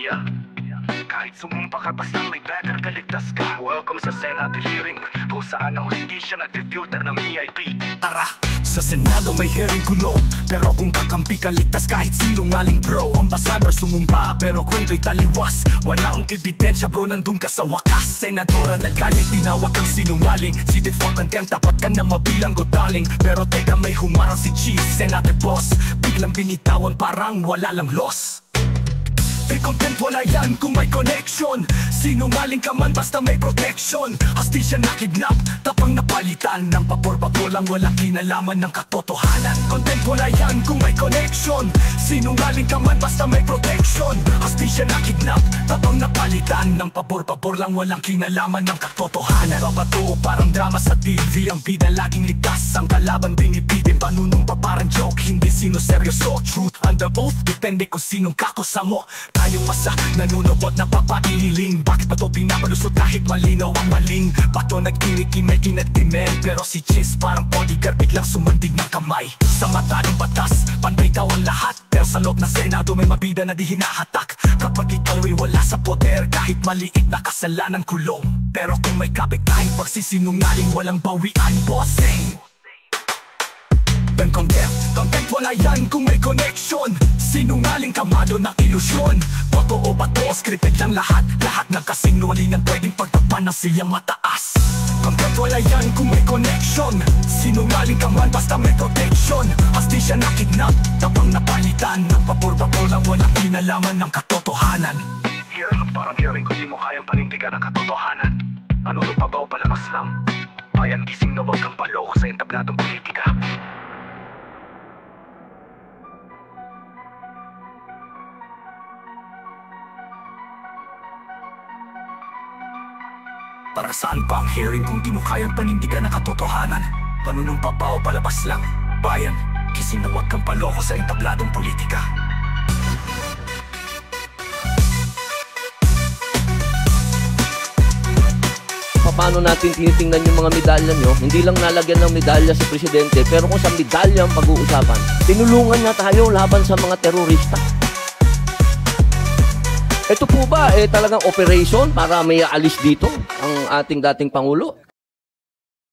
Yeah. Kahit sumumpa ka basta may better kaligtas ka. Welcome sa Senate hearing, kung saan ang hustisya nag-filter ng VIP. Tara! Sa Senado may hearing kuno, pero kung kakampi ka ligtas kahit sinungaling bro. Ambassador sumumpa pero kwento'y taliwas. Wala ang ebidensya bro, nandun ka sa wakas. Senadora nagkalit, tinawag kang sinungaling. Si default contempt, dapat ka na mabilang godaling. Pero teka, may humarang si Chief, Senate boss. Biglang binitawan parang wala lang loss. May content, wala yan kung may connection. Sinungaling ka man basta may protection. Hostisya na kidnap, tapang napalitan ng pabor-pabor lang, walang kinalaman ng katotohanan. Content, wala yan kung may connection. Sinungaling ka man basta may protection. Hostisya na kidnap, tapang napalitan ng pabor-pabor lang, walang kinalaman ng katotohanan. Babato parang drama sa TV, ang bida laging ligtas, ang kalaban binibitin. Panunumpa parang joke, hindi sino seryoso. Truth under oath, depende kung sinong kakosamo. Tayong masa, nanunuot na papailing. Bakit ba to pinapalusot kahit malinaw ang maling? Bato nag-inig-imay kinatimen, pero si Chis parang bodyguard biglang sumundig ng kamay. Sa mata ng batas, panday daw ang lahat, pero sa loob ng Senado may mabida na di hinahatak. Kapag ikaw'y wala sa poder, kahit maliit na kasalanan kulong. Pero kung may kapit-kahing pagsisinungaling, walang bawian, bossing. Ben content, wala yan kung may connection. Sinungaling kamado ng ilusyon. Totoo ba to, scripted lang lahat. Lahat ng kasinungalingan pwedeng pagtapan ng siyang mataas. Content, wala yan kung may connection. Sinungaling ka man basta may protection. Hostisya na kidnap, tapang napalitan ng pabor-pabor lang, walang kinalaman ng katotohanan. Hearing, parang hearing kung di mo kayang panindigan ang katotohanan. Ano pa ba o palabas lang? Bayan gising na wag kang paloko sa entabladong politika. Para saan pa ang hearing kung di mo kayang panindigan ang katotohanan? Panunumpa pa o palabas lang? Bayan, kising na wag kang paloko sa entabladong politika. Paano natin tinitingnan yung mga medalya nyo? Hindi lang nalagyan ng medalya si Presidente, pero kung sa medalya ang pag-uusapan, tinulungan na tayo laban sa mga terorista. Ito po ba talagang operation para may aalis dito ang ating dating Pangulo?